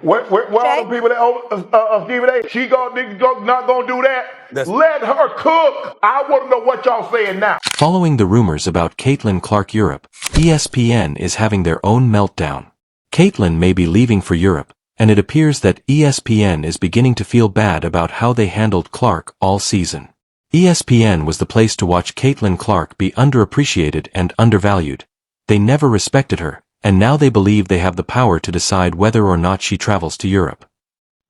Where are the people that Stephen A? She not gonna do that. Let her cook. I want to know what y'all saying now. Following the rumors about Caitlin Clark Europe, ESPN is having their own meltdown. Caitlin may be leaving for Europe, and it appears that ESPN is beginning to feel bad about how they handled Clark all season. ESPN was the place to watch Caitlin Clark be underappreciated and undervalued. They never respected her, and now they believe they have the power to decide whether or not she travels to Europe.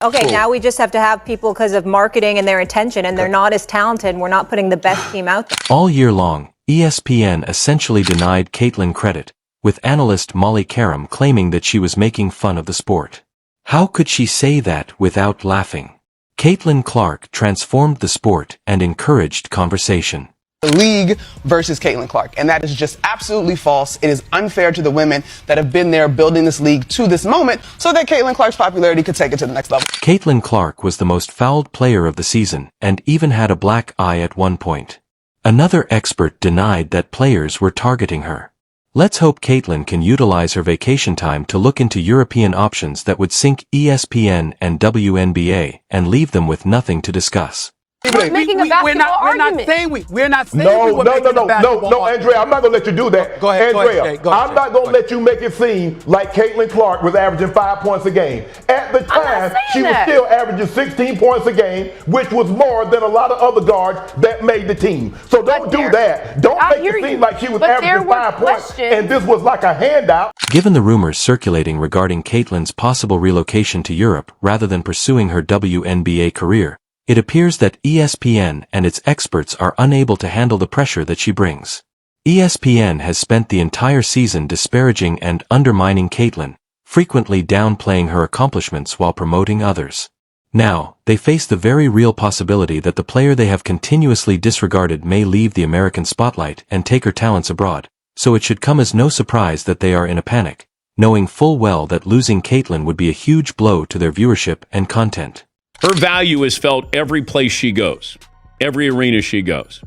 Okay, now we just have to have people because of marketing and their intention, and they're not as talented. We're not putting the best team out there. All year long, ESPN essentially denied Caitlin credit, with analyst Molly Karam claiming that she was making fun of the sport. How could she say that without laughing? Caitlin Clark transformed the sport and encouraged conversation. The league versus Caitlin Clark, and that is just absolutely false. It is unfair to the women that have been there building this league to this moment so that Caitlin Clark's popularity could take it to the next level. Caitlin Clark was the most fouled player of the season and even had a black eye at one point. Another expert denied that players were targeting her. Let's hope Caitlin can utilize her vacation time to look into European options that would sink ESPN and WNBA and leave them with nothing to discuss. We're making a basketball argument. We're not saying No, Andrea, I'm not going to let you do that. Go ahead, Andrea, I'm not going to let you make it seem like Caitlin Clark was averaging 5 points a game. At the time, she was still averaging 16 points a game, which was more than a lot of other guards that made the team. So don't do that. Don't make it seem like she was averaging 5 points and this was like a handout. Given the rumors circulating regarding Caitlin's possible relocation to Europe rather than pursuing her WNBA career, it appears that ESPN and its experts are unable to handle the pressure that she brings. ESPN has spent the entire season disparaging and undermining Caitlin, frequently downplaying her accomplishments while promoting others. Now, they face the very real possibility that the player they have continuously disregarded may leave the American spotlight and take her talents abroad, so it should come as no surprise that they are in a panic, knowing full well that losing Caitlin would be a huge blow to their viewership and content. Her value is felt every place she goes, every arena she goes.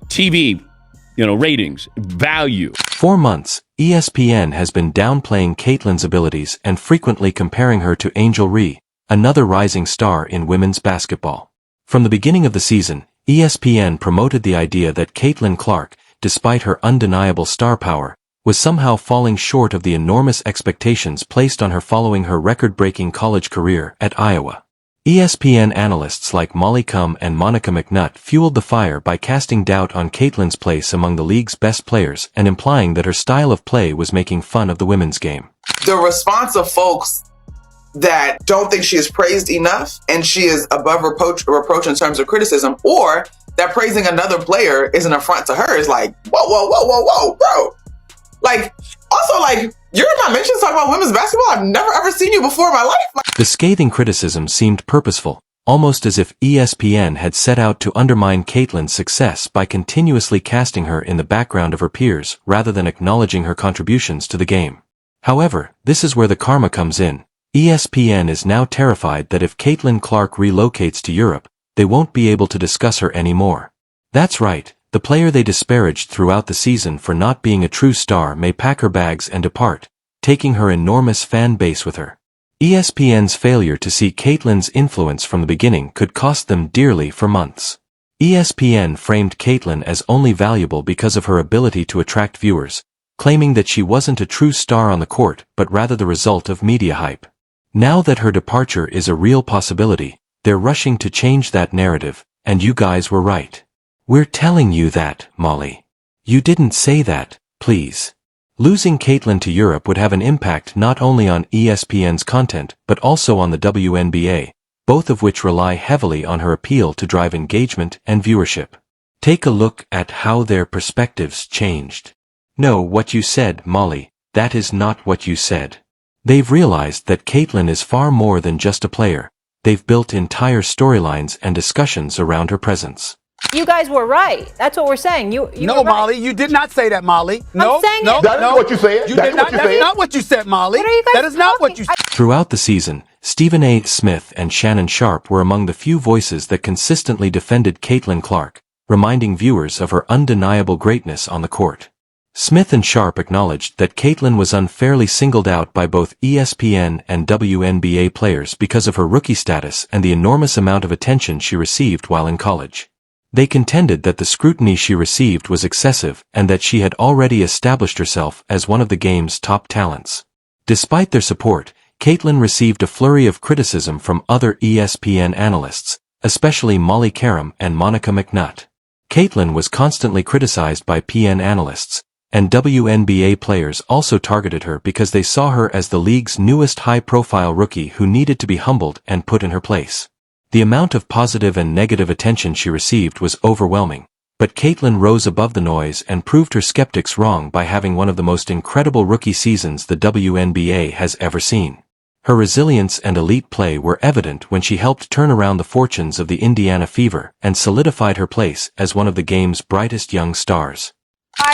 TV, ratings, value. For months, ESPN has been downplaying Caitlin's abilities and frequently comparing her to Angel Ree, another rising star in women's basketball. From the beginning of the season, ESPN promoted the idea that Caitlin Clark, despite her undeniable star power, was somehow falling short of the enormous expectations placed on her following her record-breaking college career at Iowa. ESPN analysts like Molly Karam and Monica McNutt fueled the fire by casting doubt on Caitlin's place among the league's best players and implying that her style of play was making fun of the women's game. The response of folks that don't think she is praised enough and she is above reproach in terms of criticism, or that praising another player is an affront to her is like, whoa, bro. You're in my mentions talking about women's basketball? I've never ever seen you before in my life. The scathing criticism seemed purposeful, almost as if ESPN had set out to undermine Caitlin's success by continuously casting her in the background of her peers rather than acknowledging her contributions to the game. However, this is where the karma comes in. ESPN is now terrified that if Caitlin Clark relocates to Europe, they won't be able to discuss her anymore. That's right. The player they disparaged throughout the season for not being a true star may pack her bags and depart, taking her enormous fan base with her. ESPN's failure to see Caitlin's influence from the beginning could cost them dearly for months. ESPN framed Caitlin as only valuable because of her ability to attract viewers, claiming that she wasn't a true star on the court but rather the result of media hype. Now that her departure is a real possibility, they're rushing to change that narrative, and you guys were right. We're telling you that, Molly. You didn't say that, please. Losing Caitlin to Europe would have an impact not only on ESPN's content but also on the WNBA, both of which rely heavily on her appeal to drive engagement and viewership. Take a look at how their perspectives changed. No, what you said, Molly, that is not what you said. They've realized that Caitlin is far more than just a player. They've built entire storylines and discussions around her presence. You guys were right. That's what we're saying. You no, were right. Molly, you did not say that, Molly. No, that is what you said. That's not what you said, Molly. What are you guys That is not what you said. Throughout the season, Stephen A. Smith and Shannon Sharpe were among the few voices that consistently defended Caitlin Clark, reminding viewers of her undeniable greatness on the court. Smith and Sharp acknowledged that Caitlin was unfairly singled out by both ESPN and WNBA players because of her rookie status and the enormous amount of attention she received while in college. They contended that the scrutiny she received was excessive and that she had already established herself as one of the game's top talents. Despite their support, Caitlin received a flurry of criticism from other ESPN analysts, especially Molly Karam and Monica McNutt. Caitlin was constantly criticized by PN analysts, and WNBA players also targeted her because they saw her as the league's newest high-profile rookie who needed to be humbled and put in her place. The amount of positive and negative attention she received was overwhelming, but Caitlin rose above the noise and proved her skeptics wrong by having one of the most incredible rookie seasons the WNBA has ever seen. Her resilience and elite play were evident when she helped turn around the fortunes of the Indiana Fever and solidified her place as one of the game's brightest young stars.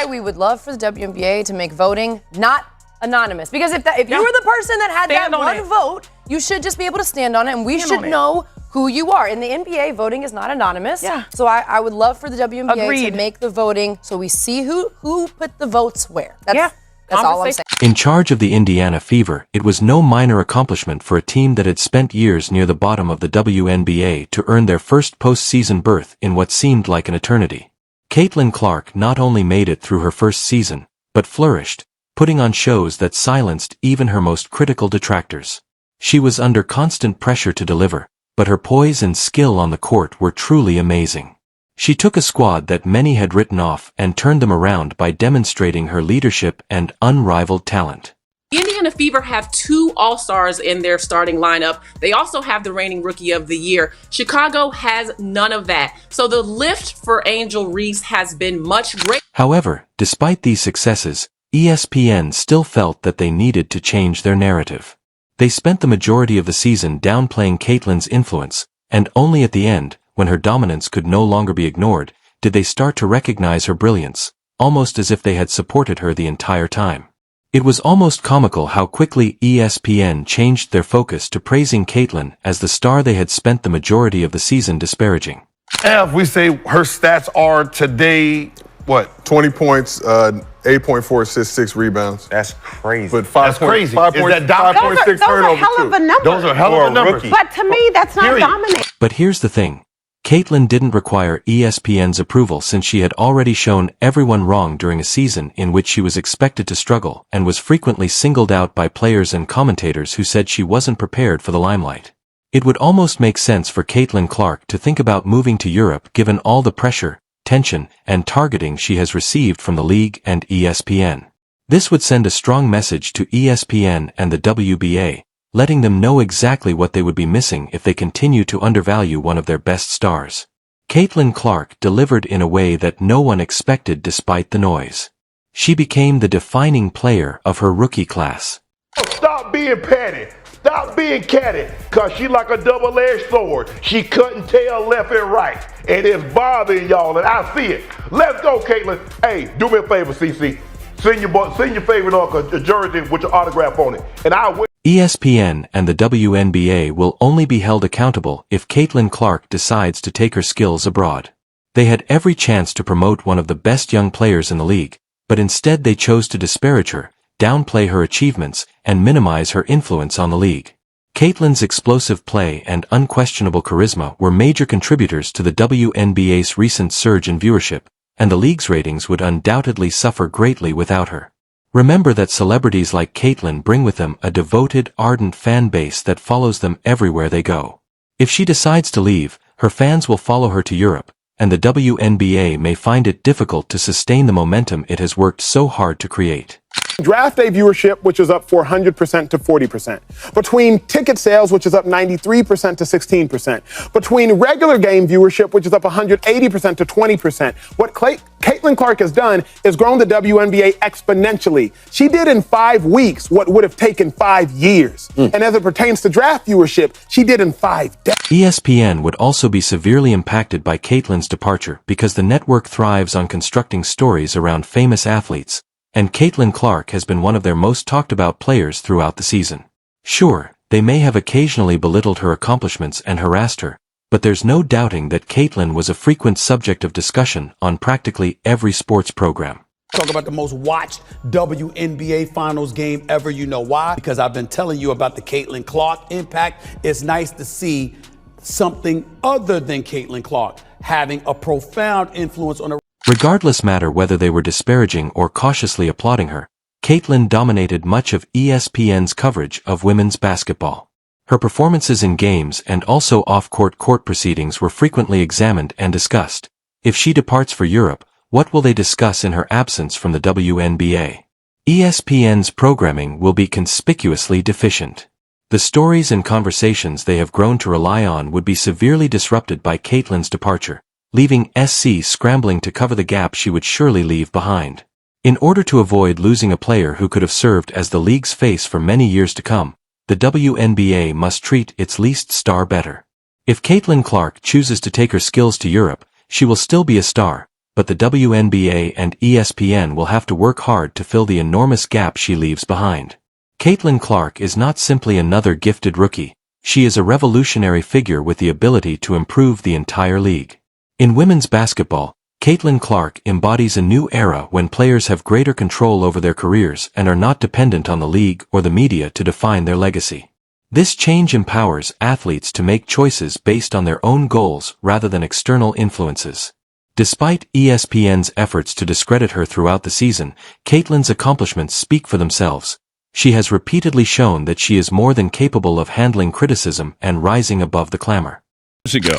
We would love for the WNBA to make voting not anonymous. Because if you were the person that had that one vote, you should just be able to stand on it, and we should know who you are. In the NBA, voting is not anonymous. Yeah. So I would love for the WNBA to make the voting so we see who put the votes where. That's all I'm saying. In charge of the Indiana Fever, it was no minor accomplishment for a team that had spent years near the bottom of the WNBA to earn their first postseason berth in what seemed like an eternity. Caitlin Clark not only made it through her first season, but flourished, putting on shows that silenced even her most critical detractors. She was under constant pressure to deliver, but her poise and skill on the court were truly amazing. She took a squad that many had written off and turned them around by demonstrating her leadership and unrivaled talent. Indiana Fever have 2 All-Stars in their starting lineup. They also have the reigning Rookie of the Year. Chicago has none of that. So the lift for Angel Reese has been much greater. However, despite these successes, ESPN still felt that they needed to change their narrative. They spent the majority of the season downplaying Caitlin's influence, and only at the end, when her dominance could no longer be ignored, did they start to recognize her brilliance, almost as if they had supported her the entire time. It was almost comical how quickly ESPN changed their focus to praising Caitlin as the star they had spent the majority of the season disparaging. If we say her stats are today, what? 20 points, 8.4 assists, 6 rebounds. That's crazy. But 5 That's crazy. 5.6 turnovers too. Those are hell of a numbers. But to me, that's not dominating. But here's the thing. Caitlin didn't require ESPN's approval since she had already shown everyone wrong during a season in which she was expected to struggle and was frequently singled out by players and commentators who said she wasn't prepared for the limelight. It would almost make sense for Caitlin Clark to think about moving to Europe given all the pressure, tension, and targeting she has received from the league and ESPN. This would send a strong message to ESPN and the WBA, letting them know exactly what they would be missing if they continue to undervalue one of their best stars. Caitlin Clark delivered in a way that no one expected despite the noise. She became the defining player of her rookie class. Stop being petty. Stop being catty, because she like a double-edged sword. She cutting tail left and right, and it's bothering y'all, and I see it. Let's go, Caitlin. Hey, do me a favor, CC. Send your favorite a jersey with your autograph on it, and I will. ESPN and the WNBA will only be held accountable if Caitlin Clark decides to take her skills abroad. They had every chance to promote one of the best young players in the league, but instead they chose to disparage her, downplay her achievements, and minimize her influence on the league. Caitlin's explosive play and unquestionable charisma were major contributors to the WNBA's recent surge in viewership, and the league's ratings would undoubtedly suffer greatly without her. Remember that celebrities like Caitlin bring with them a devoted, ardent fan base that follows them everywhere they go. If she decides to leave, her fans will follow her to Europe, and the WNBA may find it difficult to sustain the momentum it has worked so hard to create. Draft day viewership, which is up 400% to 40%. Between ticket sales, which is up 93% to 16%. Between regular game viewership, which is up 180% to 20%. What Caitlin Clark has done is grown the WNBA exponentially. She did in 5 weeks what would have taken 5 years. And as it pertains to draft viewership, she did in 5 days. ESPN would also be severely impacted by Caitlin's departure because the network thrives on constructing stories around famous athletes, and Caitlin Clark has been one of their most talked about players throughout the season. Sure, they may have occasionally belittled her accomplishments and harassed her, but there's no doubting that Caitlin was a frequent subject of discussion on practically every sports program. Talk about the most watched WNBA finals game ever. You know why? Because I've been telling you about the Caitlin Clark impact. It's nice to see something other than Caitlin Clark having a profound influence on a... Regardless matter whether they were disparaging or cautiously applauding her, Caitlin dominated much of ESPN's coverage of women's basketball. Her performances in games and also off-court court proceedings were frequently examined and discussed. If she departs for Europe, what will they discuss in her absence from the WNBA? ESPN's programming will be conspicuously deficient. The stories and conversations they have grown to rely on would be severely disrupted by Caitlin's departure, leaving SC scrambling to cover the gap she would surely leave behind. In order to avoid losing a player who could have served as the league's face for many years to come, the WNBA must treat its least star better. If Caitlin Clark chooses to take her skills to Europe, she will still be a star, but the WNBA and ESPN will have to work hard to fill the enormous gap she leaves behind. Caitlin Clark is not simply another gifted rookie, she is a revolutionary figure with the ability to improve the entire league. In women's basketball, Caitlin Clark embodies a new era when players have greater control over their careers and are not dependent on the league or the media to define their legacy. This change empowers athletes to make choices based on their own goals rather than external influences. Despite ESPN's efforts to discredit her throughout the season, Caitlin's accomplishments speak for themselves. She has repeatedly shown that she is more than capable of handling criticism and rising above the clamor. Years ago,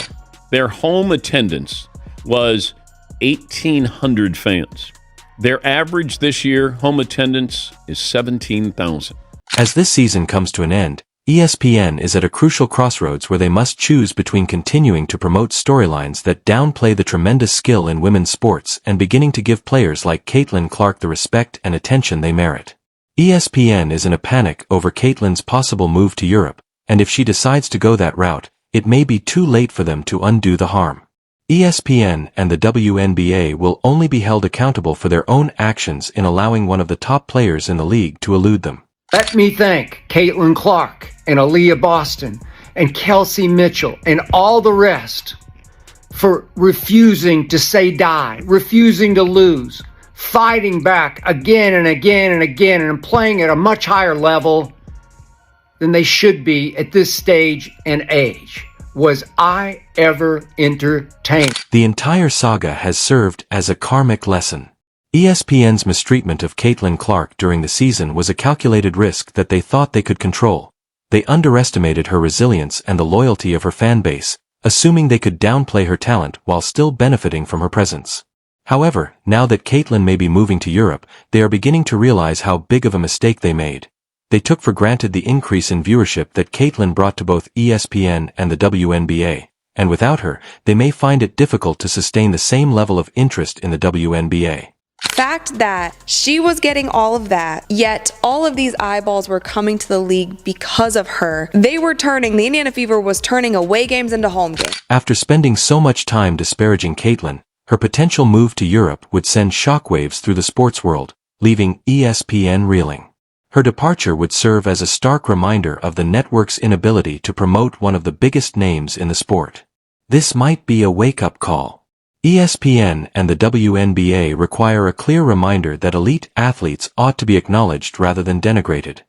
their home attendance was 1,800 fans. Their average this year, home attendance, is 17,000. As this season comes to an end, ESPN is at a crucial crossroads where they must choose between continuing to promote storylines that downplay the tremendous skill in women's sports and beginning to give players like Caitlin Clark the respect and attention they merit. ESPN is in a panic over Caitlin's possible move to Europe, and if she decides to go that route, it may be too late for them to undo the harm. ESPN and the WNBA will only be held accountable for their own actions in allowing one of the top players in the league to elude them. Let me thank Caitlin Clark and Aaliyah Boston and Kelsey Mitchell and all the rest for refusing to say die, refusing to lose, fighting back again and again and again and playing at a much higher level than they should be at this stage and age. Was I ever entertained? The entire saga has served as a karmic lesson. ESPN's mistreatment of Caitlin Clark during the season was a calculated risk that they thought they could control. They underestimated her resilience and the loyalty of her fan base, assuming they could downplay her talent while still benefiting from her presence. However, now that Caitlin may be moving to Europe, they are beginning to realize how big of a mistake they made. They took for granted the increase in viewership that Caitlin brought to both ESPN and the WNBA, and without her, they may find it difficult to sustain the same level of interest in the WNBA. Fact that she was getting all of that, yet all of these eyeballs were coming to the league because of her. The Indiana Fever was turning away games into home games. After spending so much time disparaging Caitlin, her potential move to Europe would send shockwaves through the sports world, leaving ESPN reeling. Her departure would serve as a stark reminder of the network's inability to promote one of the biggest names in the sport. This might be a wake-up call. ESPN and the WNBA require a clear reminder that elite athletes ought to be acknowledged rather than denigrated.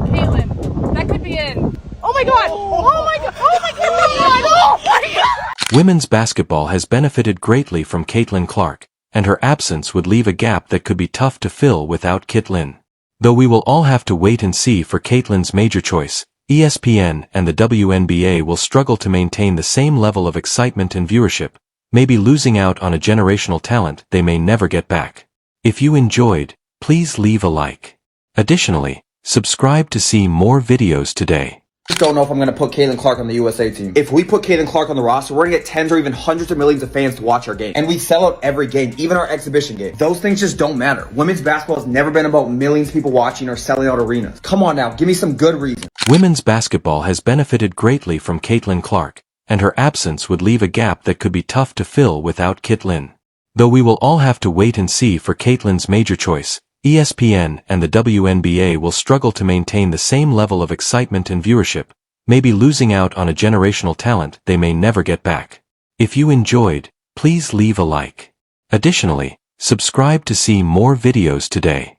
Caitlin, that could be in. Oh my God! Oh my God! Oh my God! Oh my God! Women's basketball has benefited greatly from Caitlin Clark, and her absence would leave a gap that could be tough to fill without Caitlin. Though we will all have to wait and see for Caitlin's major choice, ESPN and the WNBA will struggle to maintain the same level of excitement and viewership, maybe losing out on a generational talent they may never get back. If you enjoyed, please leave a like. Additionally, subscribe to see more videos today. I don't know if I'm going to put Caitlin Clark on the USA team. If we put Caitlin Clark on the roster, we're going to get tens or even hundreds of millions of fans to watch our game. And we sell out every game, even our exhibition game. Those things just don't matter. Women's basketball has never been about millions of people watching or selling out arenas. Come on now, give me some good reason. Women's basketball has benefited greatly from Caitlin Clark, and her absence would leave a gap that could be tough to fill without Caitlin. Though we will all have to wait and see for Caitlin's major choice, ESPN and the WNBA will struggle to maintain the same level of excitement and viewership, maybe losing out on a generational talent they may never get back. If you enjoyed, please leave a like. Additionally, subscribe to see more videos today.